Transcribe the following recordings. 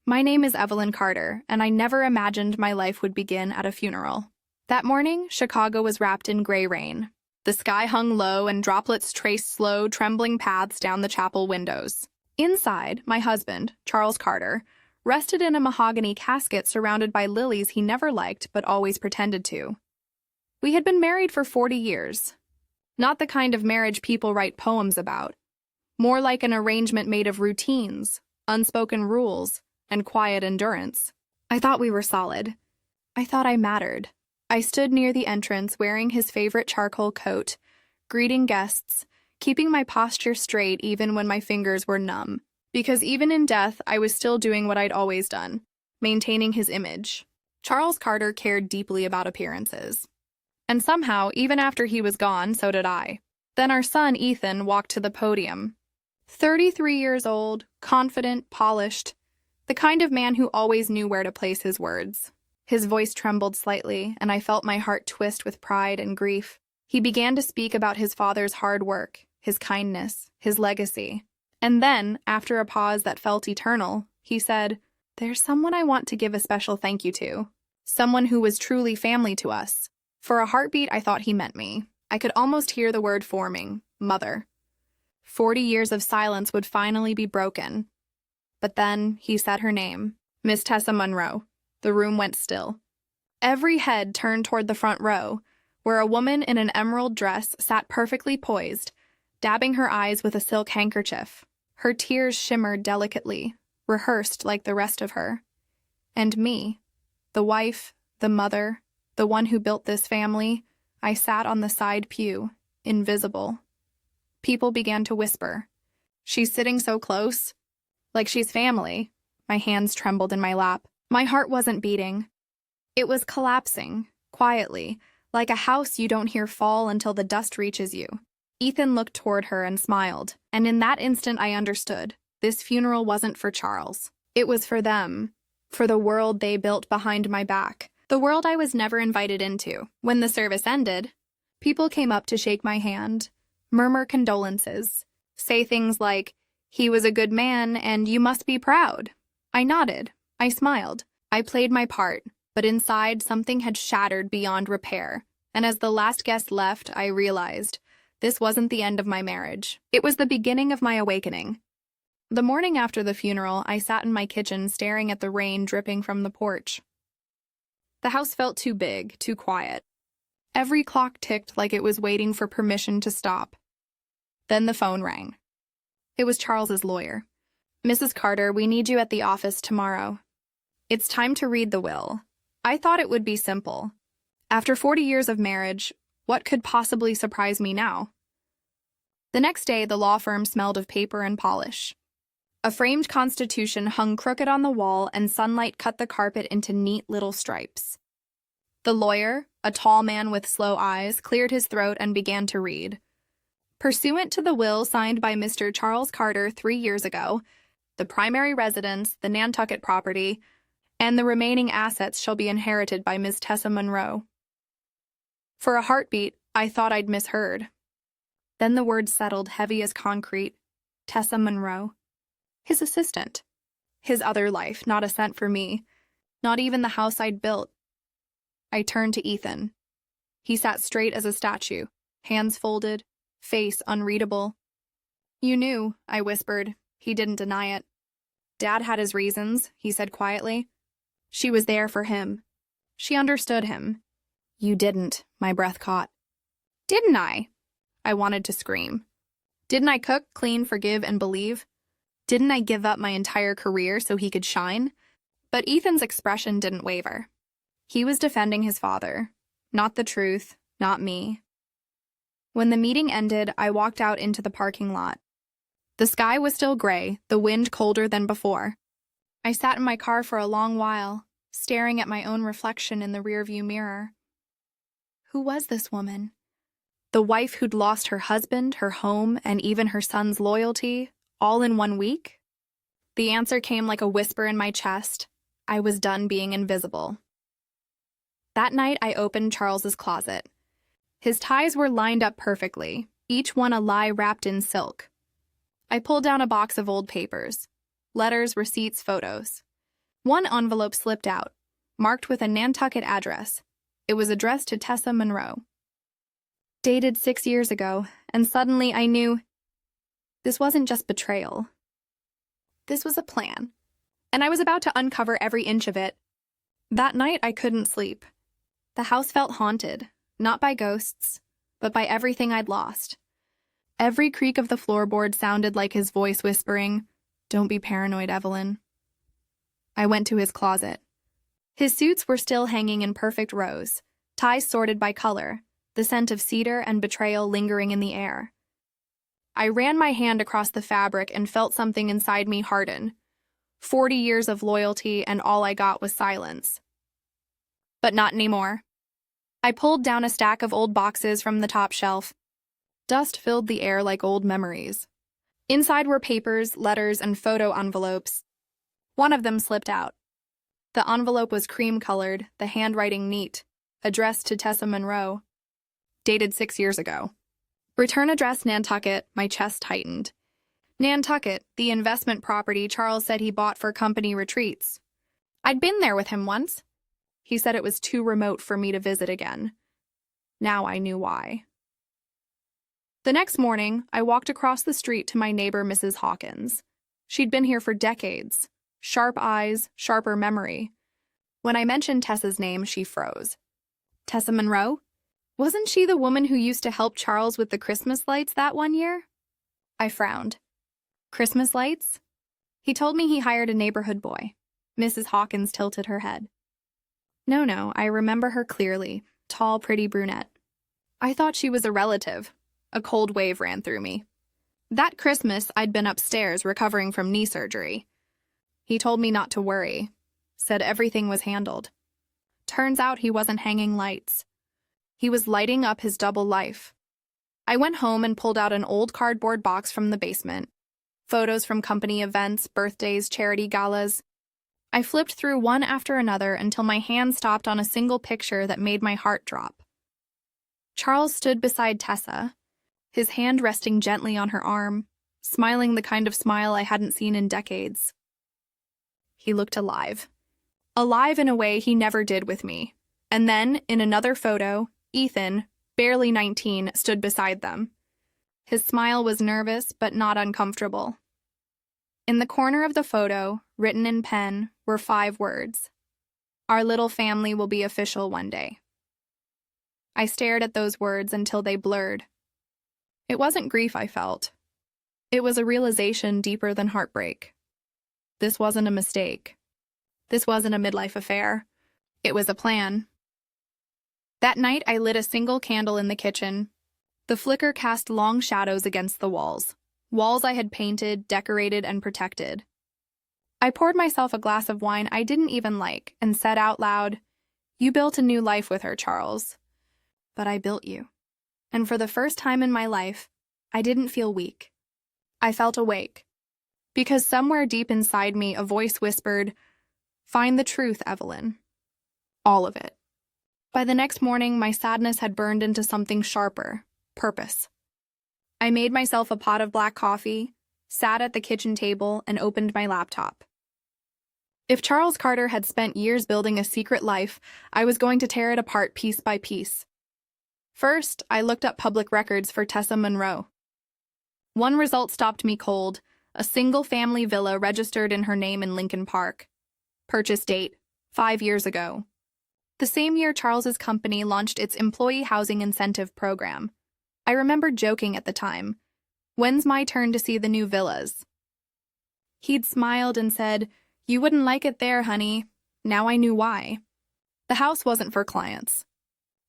My name is Evelyn Carter, and I never imagined my life would begin at a funeral. That morning, Chicago was wrapped in gray rain. The sky hung low and droplets traced slow, trembling paths down the chapel windows. Inside, my husband, Charles Carter, rested in a mahogany casket surrounded by lilies he never liked but always pretended to. We had been married for 40 years. Not the kind of marriage people write poems about. More like an arrangement made of routines, unspoken rules, and quiet endurance. I thought we were solid. I thought I mattered. I stood near the entrance wearing his favorite charcoal coat, greeting guests, keeping my posture straight even when my fingers were numb. Because even in death, I was still doing what I'd always done, maintaining his image. Charles Carter cared deeply about appearances. And somehow, even after he was gone, so did I. Then our son, Ethan, walked to the podium. 33 years old, confident, polished, the kind of man who always knew where to place his words. His voice trembled slightly, and I felt my heart twist with pride and grief. He began to speak about his father's hard work, his kindness, his legacy. And then, after a pause that felt eternal, he said, "There's someone I want to give a special thank you to. Someone who was truly family to us." For a heartbeat, I thought he meant me. I could almost hear the word forming, mother. 40 years of silence would finally be broken. But then he said her name, Miss Tessa Monroe. The room went still. Every head turned toward the front row, where a woman in an emerald dress sat perfectly poised, dabbing her eyes with a silk handkerchief. Her tears shimmered delicately, rehearsed like the rest of her. And me, the wife, the mother, the one who built this family, I sat on the side pew, invisible. People began to whisper, "She's sitting so close. Like she's family." My hands trembled in my lap. My heart wasn't beating. It was collapsing, quietly, like a house you don't hear fall until the dust reaches you. Ethan looked toward her and smiled, and in that instant I understood. This funeral wasn't for Charles. It was for them, for the world they built behind my back, the world I was never invited into. When the service ended, people came up to shake my hand, murmur condolences, say things like, "He was a good man and you must be proud." I nodded. I smiled. I played my part, but inside something had shattered beyond repair, and as the last guest left, I realized this wasn't the end of my marriage. It was the beginning of my awakening. The morning after the funeral, I sat in my kitchen staring at the rain dripping from the porch. The house felt too big, too quiet. Every clock ticked like it was waiting for permission to stop. Then the phone rang. It was Charles's lawyer. "Mrs. Carter, we need you at the office tomorrow. It's time to read the will." I thought it would be simple. After 40 years of marriage, what could possibly surprise me now? The next day, the law firm smelled of paper and polish. A framed constitution hung crooked on the wall, and sunlight cut the carpet into neat little stripes. The lawyer, a tall man with slow eyes, cleared his throat and began to read. "Pursuant to the will signed by Mr. Charles Carter 3 years ago, the primary residence, the Nantucket property, and the remaining assets shall be inherited by Miss Tessa Monroe." For a heartbeat, I thought I'd misheard. Then the words settled heavy as concrete. Tessa Monroe. His assistant. His other life, not a cent for me. Not even the house I'd built. I turned to Ethan. He sat straight as a statue, hands folded, face unreadable. "You knew," I whispered. He didn't deny it. "Dad had his reasons," he said quietly. "She was there for him. She understood him." "You didn't," my breath caught. "Didn't I?" I wanted to scream. Didn't I cook, clean, forgive, and believe? Didn't I give up my entire career so he could shine? But Ethan's expression didn't waver. He was defending his father. Not the truth, not me. When the meeting ended, I walked out into the parking lot. The sky was still gray, the wind colder than before. I sat in my car for a long while, staring at my own reflection in the rearview mirror. Who was this woman? The wife who'd lost her husband, her home, and even her son's loyalty, all in 1 week? The answer came like a whisper in my chest. I was done being invisible. That night, I opened Charles's closet. His ties were lined up perfectly, each one a lie wrapped in silk. I pulled down a box of old papers. Letters, receipts, photos. One envelope slipped out, marked with a Nantucket address. It was addressed to Tessa Monroe. Dated 6 years ago, and suddenly I knew this wasn't just betrayal. This was a plan, and I was about to uncover every inch of it. That night, I couldn't sleep. The house felt haunted, not by ghosts, but by everything I'd lost. Every creak of the floorboard sounded like his voice whispering, "Don't be paranoid, Evelyn." I went to his closet. His suits were still hanging in perfect rows, ties sorted by color, the scent of cedar and betrayal lingering in the air. I ran my hand across the fabric and felt something inside me harden. 40 years of loyalty, and all I got was silence. But not anymore. I pulled down a stack of old boxes from the top shelf. Dust filled the air like old memories. Inside were papers, letters, and photo envelopes. One of them slipped out. The envelope was cream-colored, the handwriting neat, addressed to Tessa Monroe. Dated 6 years ago. Return address Nantucket, my chest tightened. Nantucket, the investment property Charles said he bought for company retreats. I'd been there with him once. He said it was too remote for me to visit again. Now I knew why. The next morning, I walked across the street to my neighbor, Mrs. Hawkins. She'd been here for decades. Sharp eyes, sharper memory. When I mentioned Tessa's name, she froze. Tessa Monroe? Wasn't she the woman who used to help Charles with the Christmas lights that one year? I frowned. Christmas lights? He told me he hired a neighborhood boy. Mrs. Hawkins tilted her head. No, I remember her clearly. Tall, pretty brunette. I thought she was a relative. A cold wave ran through me. That Christmas, I'd been upstairs recovering from knee surgery. He told me not to worry. Said everything was handled. Turns out he wasn't hanging lights. He was lighting up his double life. I went home and pulled out an old cardboard box from the basement. Photos from company events, birthdays, charity galas. I flipped through one after another until my hand stopped on a single picture that made my heart drop. Charles stood beside Tessa, his hand resting gently on her arm, smiling the kind of smile I hadn't seen in decades. He looked alive. Alive in a way he never did with me. And then, in another photo, Ethan, barely 19, stood beside them. His smile was nervous but not uncomfortable. In the corner of the photo, written in pen, were 5 words. Our little family will be official one day. I stared at those words until they blurred. It wasn't grief I felt. It was a realization deeper than heartbreak. This wasn't a mistake. This wasn't a midlife affair. It was a plan. That night, I lit a single candle in the kitchen. The flicker cast long shadows against the walls I had painted, decorated, and protected. I poured myself a glass of wine I didn't even like and said out loud, "You built a new life with her, Charles. But I built you." And for the first time in my life, I didn't feel weak. I felt awake. Because somewhere deep inside me, a voice whispered, "Find the truth, Evelyn. All of it." By the next morning, my sadness had burned into something sharper, purpose. I made myself a pot of black coffee, sat at the kitchen table, and opened my laptop. If Charles Carter had spent years building a secret life, I was going to tear it apart piece by piece. First, I looked up public records for Tessa Monroe. One result stopped me cold: a single-family villa registered in her name in Lincoln Park. Purchase date: 5 years ago. The same year Charles's company launched its employee housing incentive program. I remember joking at the time, "When's my turn to see the new villas?" He'd smiled and said, "You wouldn't like it there, honey." Now I knew why. The house wasn't for clients.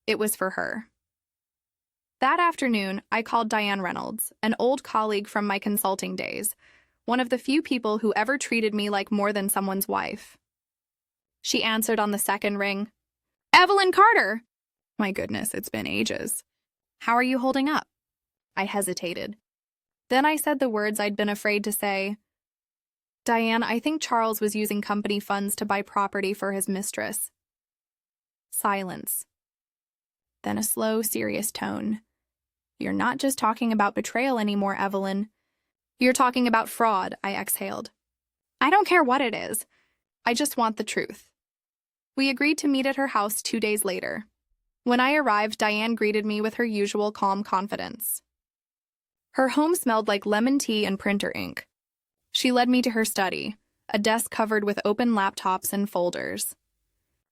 It was for her. That afternoon, I called Diane Reynolds, an old colleague from my consulting days, one of the few people who ever treated me like more than someone's wife. She answered on the second ring. "Evelyn Carter!" My goodness, it's been ages. "How are you holding up?" I hesitated. Then I said the words I'd been afraid to say. "Diane, I think Charles was using company funds to buy property for his mistress." Silence. Then a slow, serious tone. "You're not just talking about betrayal anymore, Evelyn. You're talking about fraud," I exhaled. "I don't care what it is. I just want the truth." We agreed to meet at her house 2 days later. When I arrived, Diane greeted me with her usual calm confidence. Her home smelled like lemon tea and printer ink. She led me to her study, a desk covered with open laptops and folders.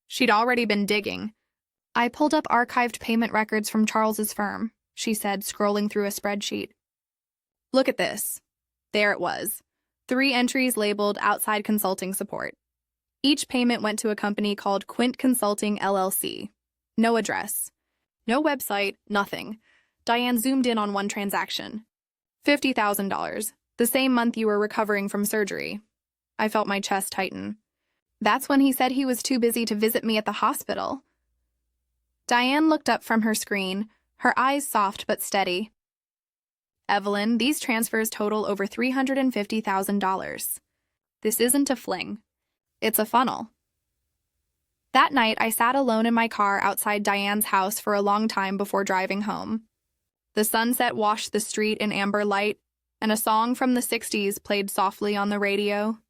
She'd already been digging. "I pulled up archived payment records from Charles's firm," she said, scrolling through a spreadsheet. "Look at this." There it was. 3 entries labeled outside consulting support. Each payment went to a company called Quint Consulting LLC. No address. No website, nothing. Diane zoomed in on one transaction. $50,000, the same month you were recovering from surgery. I felt my chest tighten. That's when he said he was too busy to visit me at the hospital. Diane looked up from her screen, her eyes soft but steady. "Evelyn, these transfers total over $350,000. This isn't a fling. It's a funnel." That night, I sat alone in my car outside Diane's house for a long time before driving home. The sunset washed the street in amber light, and a song from the 60s played softly on the radio.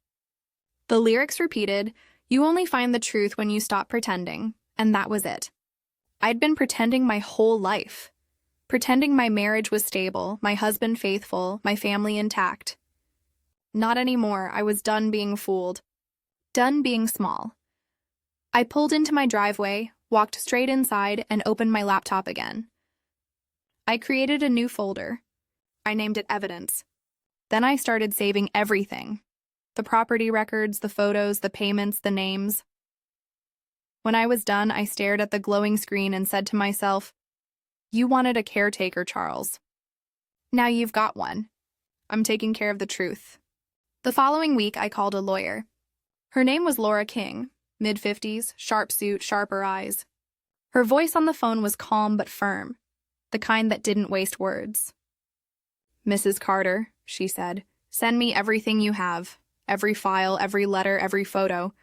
The lyrics repeated, "You only find the truth when you stop pretending," and that was it. I'd been pretending my whole life. Pretending my marriage was stable, my husband faithful, my family intact. Not anymore. I was done being fooled. Done being small. I pulled into my driveway, walked straight inside, and opened my laptop again. I created a new folder. I named it Evidence. Then I started saving everything. The property records, the photos, the payments, the names. When I was done, I stared at the glowing screen and said to myself, "You wanted a caretaker, Charles. Now you've got one. I'm taking care of the truth." The following week, I called a lawyer. Her name was Laura King, mid-50s, sharp suit, sharper eyes. Her voice on the phone was calm but firm, the kind that didn't waste words. "Mrs. Carter," she said, "send me everything you have, every file, every letter, every photo.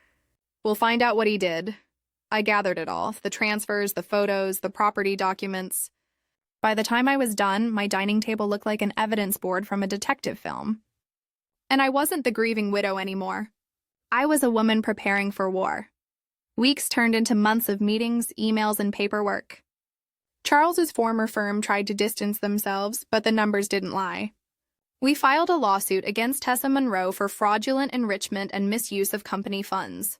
We'll find out what he did." I gathered it all, the transfers, the photos, the property documents. By the time I was done, my dining table looked like an evidence board from a detective film. And I wasn't the grieving widow anymore. I was a woman preparing for war. Weeks turned into months of meetings, emails, and paperwork. Charles's former firm tried to distance themselves, but the numbers didn't lie. We filed a lawsuit against Tessa Monroe for fraudulent enrichment and misuse of company funds.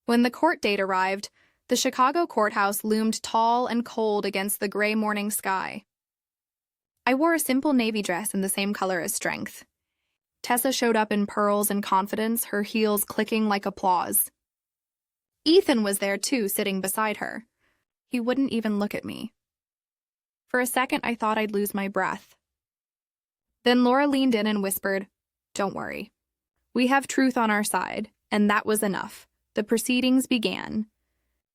When the court date arrived, the Chicago courthouse loomed tall and cold against the gray morning sky. I wore a simple navy dress in the same color as strength. Tessa showed up in pearls and confidence, her heels clicking like applause. Ethan was there too, sitting beside her. He wouldn't even look at me. For a second, I thought I'd lose my breath. Then Laura leaned in and whispered, "Don't worry. We have truth on our side," and that was enough. The proceedings began.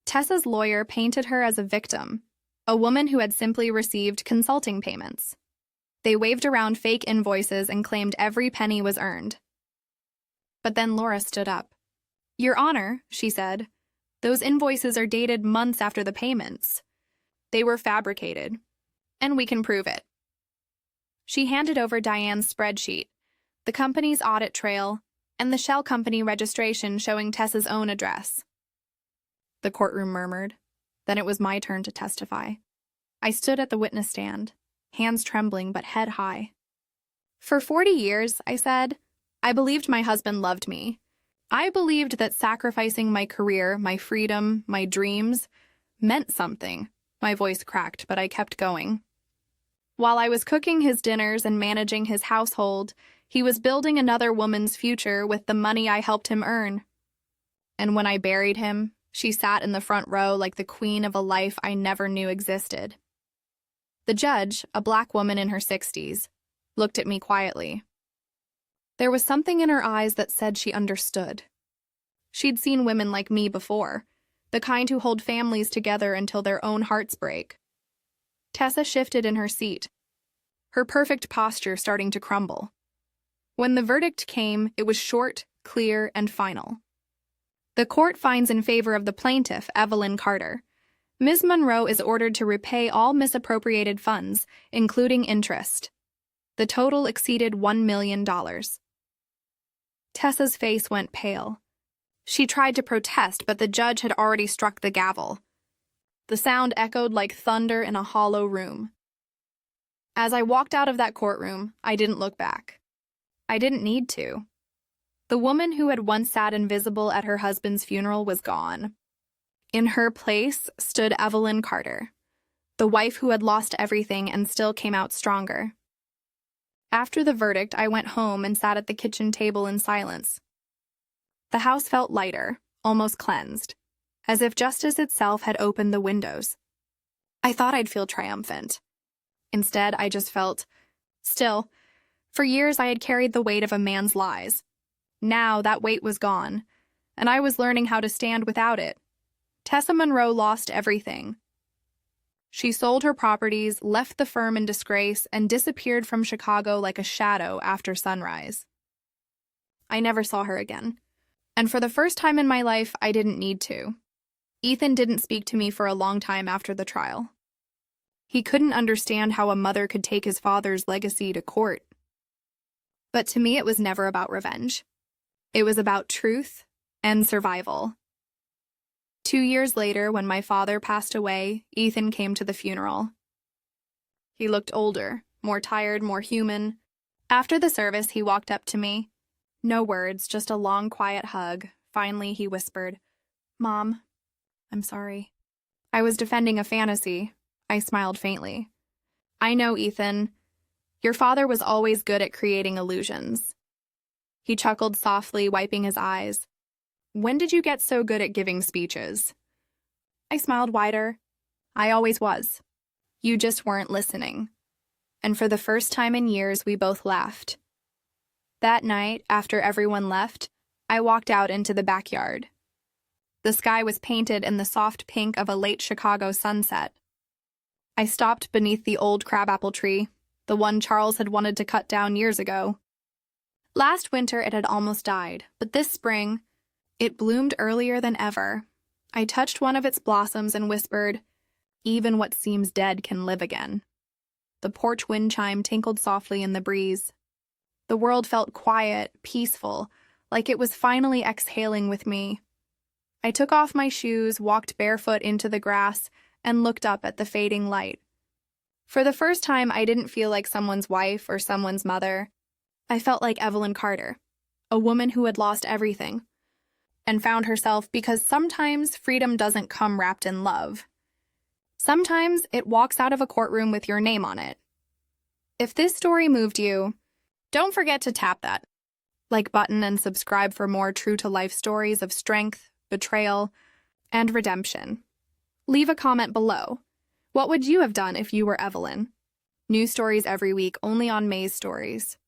Tessa's lawyer painted her as a victim, a woman who had simply received consulting payments. They waved around fake invoices and claimed every penny was earned. But then Laura stood up. "Your Honor," she said, "those invoices are dated months after the payments. They were fabricated, and we can prove it." She handed over Diane's spreadsheet, the company's audit trail, and the shell company registration showing Tessa's own address. The courtroom murmured. Then it was my turn to testify. I stood at the witness stand, hands trembling but head high. "For 40 years, I said, I believed my husband loved me. I believed that sacrificing my career, my freedom, my dreams, meant something." My voice cracked, but I kept going. "While I was cooking his dinners and managing his household, he was building another woman's future with the money I helped him earn. And when I buried him, she sat in the front row like the queen of a life I never knew existed." The judge, a black woman in her 60s, looked at me quietly. There was something in her eyes that said she understood. She'd seen women like me before, the kind who hold families together until their own hearts break. Tessa shifted in her seat, her perfect posture starting to crumble. When the verdict came, it was short, clear, and final. The court finds in favor of the plaintiff, Evelyn Carter. Ms. Monroe is ordered to repay all misappropriated funds, including interest. The total exceeded $1 million. Tessa's face went pale. She tried to protest, but the judge had already struck the gavel. The sound echoed like thunder in a hollow room. As I walked out of that courtroom, I didn't look back. I didn't need to. The woman who had once sat invisible at her husband's funeral was gone. In her place stood Evelyn Carter, the wife who had lost everything and still came out stronger. After the verdict, I went home and sat at the kitchen table in silence. The house felt lighter, almost cleansed, as if justice itself had opened the windows. I thought I'd feel triumphant. Instead, I just felt still. For years, I had carried the weight of a man's lies. Now, that weight was gone, and I was learning how to stand without it. Tessa Monroe lost everything. She sold her properties, left the firm in disgrace, and disappeared from Chicago like a shadow after sunrise. I never saw her again. And for the first time in my life, I didn't need to. Ethan didn't speak to me for a long time after the trial. He couldn't understand how a mother could take his father's legacy to court. But to me, it was never about revenge. It was about truth and survival. 2 years later, when my father passed away, Ethan came to the funeral. He looked older, more tired, more human. After the service, he walked up to me. No words, just a long, quiet hug. Finally, he whispered, "Mom, I'm sorry." I was defending a fantasy. I smiled faintly. "I know, Ethan. Your father was always good at creating illusions." He chuckled softly, wiping his eyes. "When did you get so good at giving speeches?" I smiled wider. "I always was. You just weren't listening." And for the first time in years, we both laughed. That night, after everyone left, I walked out into the backyard. The sky was painted in the soft pink of a late Chicago sunset. I stopped beneath the old crabapple tree, the one Charles had wanted to cut down years ago. Last winter, it had almost died, but this spring, it bloomed earlier than ever. I touched one of its blossoms and whispered, "Even what seems dead can live again." The porch wind chime tinkled softly in the breeze. The world felt quiet, peaceful, like it was finally exhaling with me. I took off my shoes, walked barefoot into the grass, and looked up at the fading light. For the first time, I didn't feel like someone's wife or someone's mother. I felt like Evelyn Carter, a woman who had lost everything, and found herself because sometimes freedom doesn't come wrapped in love. Sometimes it walks out of a courtroom with your name on it. If this story moved you, don't forget to tap that like button and subscribe for more true-to-life stories of strength, betrayal, and redemption. Leave a comment below. What would you have done if you were Evelyn? New stories every week, only on May's Stories.